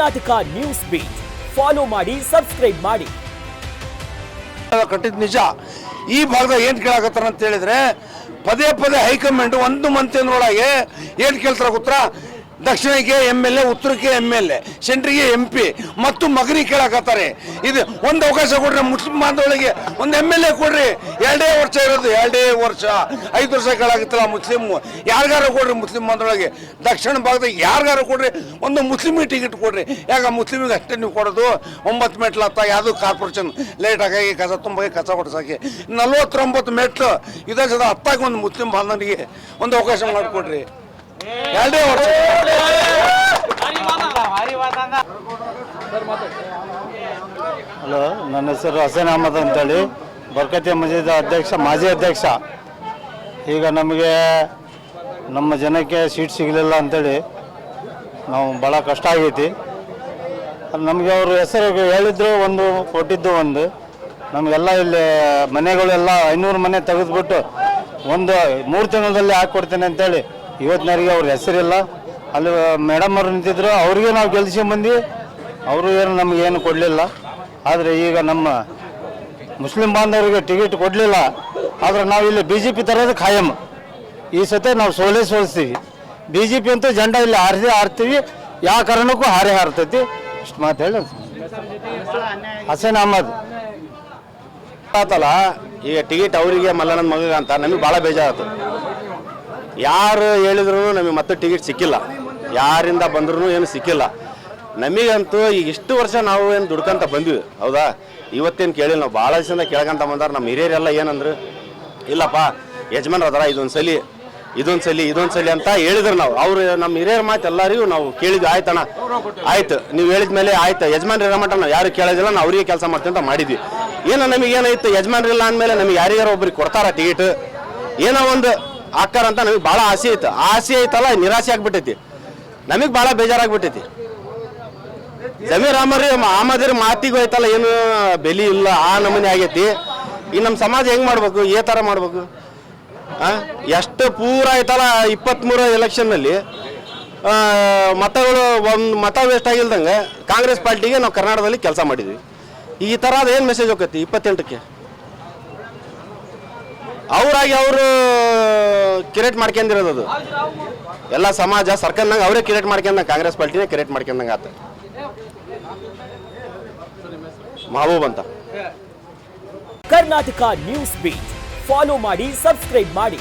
Karnataka news beet follow ಮಾಡಿ, subscribe ಮಾಡಿ. ಕಟ್ಟಿದ ನಿಜ. ಈ ಭಾಗದಾಗ ಏನು ಕೇಳಾಕತ್ತಾರ ಅಂತ ಹೇಳಿದ್ರೆ, ಪದೇ ಪದೇ ಹೈಕಮಾಂಡ್ 1 ಮಂತಿನೊಳಗೆ ಏನು ಕೇಳ್ತಾರ ಗೊತ್ತಾ? ದಕ್ಷಿಣಕ್ಕೆ MLA, ಉತ್ತರಕ್ಕೆ MLA, ಸೆಂಟ್ರಿಗೆ MP ಮತ್ತು ಮಗನಿಗೆ ಕೇಳಾಕತ್ತಾರೆ. ಇದು ಒಂದು ಅವಕಾಶ ಕೊಡ್ರಿ, ಮುಸ್ಲಿಂ ಬಾಂಧವರಿಗೆ ಒಂದು MLA ಕೊಡ್ರಿ. 2 ವರ್ಷ ಇರೋದು, 2 ವರ್ಷ, 5 ವರ್ಷ ಕೇಳಾಕತ್ತಲ್ಲ ಮುಸ್ಲಿಂ. ಯಾರಿಗಾರು ಕೊಡ್ರಿ ಮುಸ್ಲಿಂ ಬಾಂಧವರಿಗೆ, ದಕ್ಷಿಣ ಭಾಗದಾಗ ಯಾರಿಗಾರು ಕೊಡ್ರಿ, ಒಂದು ಮುಸ್ಲಿಮಿಗೆ ಟಿಕೆಟ್ ಕೊಡ್ರಿ. ಯಾಕ ಮುಸ್ಲಿಮಿಗೆ ಅಷ್ಟೇ ನೀವು ಕೊಡೋದು? 9 ಮೆಟ್ಲು ಹತ್ತ ಯಾವುದು ಕಾರ್ಪೊರೇಷನ್ ಲೇಟ್ ಆಗಿ ಕಸ ತುಂಬಾಗಿ ಕಸ ಹೊಡ್ಸಾಕಿ 49 ಮೆಟ್ಲು ಇದೇ ಸದ ಹತ್ತಾಗಿ ಒಂದು ಮುಸ್ಲಿಂ ಬಾಂಧವನಿಗೆ ಒಂದು ಅವಕಾಶ ಮಾಡಿಕೊಡ್ರಿ. 2 ವರ್ಷ. ಹಲೋ, ನನ್ನ ಹೆಸರು ಹಸೇನ್ ಅಹಮದ್ ಅಂತೇಳಿ, ಬರ್ಕತಿ ಮಸೀದ್ ಅಧ್ಯಕ್ಷ, ಮಾಜಿ ಅಧ್ಯಕ್ಷ. ಈಗ ನಮಗೆ ನಮ್ಮ ಜನಕ್ಕೆ ಸೀಟ್ ಸಿಗಲಿಲ್ಲ ಅಂತೇಳಿ ನಾವು ಭಾಳ ಕಷ್ಟ ಆಗೈತಿ. ನಮಗೆ ಅವರು ಹೆಸರು ಹೇಳಿದ್ರು ಒಂದು, ಕೊಟ್ಟಿದ್ದು ಒಂದು. ನಮಗೆಲ್ಲ ಇಲ್ಲಿ ಮನೆಗಳೆಲ್ಲ 500 ಮನೆ ತೆಗೆದುಬಿಟ್ಟು ಒಂದು 3 ತಿಂಗಳಲ್ಲಿ ಹಾಕ್ಕೊಡ್ತೇನೆ ಅಂತೇಳಿ ಇವತ್ತಿನವರೆಗೆ ಅವ್ರ ಹೆಸರಿಲ್ಲ. ಅಲ್ಲಿ ಮೇಡಮ್ ಅವರು ನಿಂತಿದ್ರು, ಅವ್ರಿಗೆ ನಾವು ಗೆಲ್ಸ್ಕೊಂಬಂದು ಅವರು ಏನು ನಮಗೇನು ಕೊಡಲಿಲ್ಲ. ಆದರೆ ಈಗ ನಮ್ಮ ಮುಸ್ಲಿಂ ಬಾಂಧವರಿಗೆ ಟಿಕೆಟ್ ಕೊಡಲಿಲ್ಲ. ಆದರೆ ನಾವು ಇಲ್ಲಿ BJP ತರೋದು ಖಾಯಂ. ಈ ಸತಿ ನಾವು ಸೋಲಿಸ್ತೀವಿ. BJP ಅಂತೂ ಜೆಂಡ ಇಲ್ಲಿ ಹಾರ್ತೀವಿ, ಯಾವ ಕಾರಣಕ್ಕೂ ಹಾರ್ತೈತಿ. ಇಷ್ಟು ಮಾತು ಹೇಳಿ. ಹಸೇನ್ ಅಹಮದ್ ಆತಲ್ಲ, ಈಗ ಟಿಕೆಟ್ ಅವರಿಗೆ ಮಲ್ಲಣ್ಣನ ಮಗ ಅಂತ ನಮಗೆ ಭಾಳ ಬೇಜಾರಾಯ್ತು. ಯಾರು ಹೇಳಿದ್ರು ನಮಗೆ ಮತ್ತೆ ಟಿಕೆಟ್ ಸಿಕ್ಕಿಲ್ಲ, ಯಾರಿಂದ ಬಂದ್ರೂ ಏನು ಸಿಕ್ಕಿಲ್ಲ. ನಮಗಂತೂ ಈಗ ಇಷ್ಟು ವರ್ಷ ನಾವು ಏನು ದುಡ್ಕೊಂತ ಬಂದ್ವಿ, ಹೌದಾ? ಇವತ್ತೇನು ಕೇಳಿಲ್ಲ. ನಾವು ಭಾಳ ದಿವಸದಿಂದ ಕೇಳ್ಕೊಂತ ಬಂದಾರ. ನಮ್ಮ ಹಿರಿಯರೆಲ್ಲ ಏನಂದ್ರು, ಇಲ್ಲಪ್ಪ ಯಜಮಾನ್ರು ಅದಾರ, ಇದೊಂದು ಸಲಿ ಅಂತ ಹೇಳಿದ್ರು. ನಾವು ಅವ್ರು ನಮ್ಮ ಹಿರಿಯರ ಮಾತು ಎಲ್ಲರಿಗೂ ನಾವು ಕೇಳಿದ್ವಿ. ಆಯ್ತಣ್ಣ, ಆಯ್ತು ನೀವು ಹೇಳಿದ ಮೇಲೆ ಆಯ್ತು, ಯಜಮಾನ್ರು ಇರೋ ಮಟ್ಟ ನಾವು ಯಾರು ಕೇಳೋದಿಲ್ಲ, ನಾವು ಅವರಿಗೆ ಕೆಲಸ ಮಾಡ್ತೀವಿ ಅಂತ ಮಾಡಿದ್ವಿ. ಏನೋ ನಮಗೇನಾಯ್ತು, ಯಜಮಾನ್ರಿಲ್ಲ ಅಂದಮೇಲೆ ನಮಗೆ ಯಾರಿಗಾರ ಒಬ್ರಿಗೆ ಕೊಡ್ತಾರ ಟಿಕೆಟ್, ಏನೋ ಒಂದು ಹಾಕಾರ ಅಂತ ನಮಗೆ ಭಾಳ ಆಸೆ ಐತಲ್ಲ, ನಿರಾಸೆ ಆಗ್ಬಿಟ್ಟೈತಿ. ನಮಗೆ ಭಾಳ ಬೇಜಾರಾಗ್ಬಿಟ್ಟೈತಿ. ಜಮೀರ್ ಅಹಮದ್ ಮಾತಿಗೂ ಐತಲ್ಲ, ಏನು ಬೆಲೆ ಇಲ್ಲ, ಆ ನಮೂನೆ ಆಗೈತಿ. ಈ ನಮ್ಮ ಸಮಾಜ ಹೆಂಗೆ ಮಾಡ್ಬೇಕು, ಏ ಥರ ಮಾಡ್ಬೇಕು? ಎಷ್ಟು ಪೂರ ಐತಲ್ಲ, 23 ಎಲೆಕ್ಷನ್ನಲ್ಲಿ ಮತಗಳು ಒಂದು ಮತ ವೇಸ್ಟ್ ಆಗಿಲ್ದಂಗೆ ಕಾಂಗ್ರೆಸ್ ಪಾರ್ಟಿಗೆ ನಾವು ಕರ್ನಾಟಕದಲ್ಲಿ ಕೆಲಸ ಮಾಡಿದ್ವಿ. ಈ ಥರ ಏನು ಮೆಸೇಜ್ ಹೋಗೈತಿ 28ಕ್ಕೆ? ಅವರಾಗಿ ಅವರು ಕ್ರಿಯೇಟ್ ಮಾಡ್ಕೊಂಡಿರೋದು, ಅದು ಎಲ್ಲ ಸಮಾಜ ಸರ್ಕಾರನಾಗ ಅವರೇ ಕ್ರಿಯೇಟ್ ಮಾಡ್ಕೊಂಡಂಗೆ, ಕಾಂಗ್ರೆಸ್ ಪಾರ್ಟಿನೇ ಕ್ರಿಯೇಟ್ ಮಾಡ್ಕೊಂಡಂಗೆ ಆತ. ಮಹಬೂಬ್ ಅಂತ. ಕರ್ನಾಟಕ ನ್ಯೂಸ್ ಬೀಟ್ ಫಾಲೋ ಮಾಡಿ, ಸಬ್ಸ್ಕ್ರೈಬ್ ಮಾಡಿ.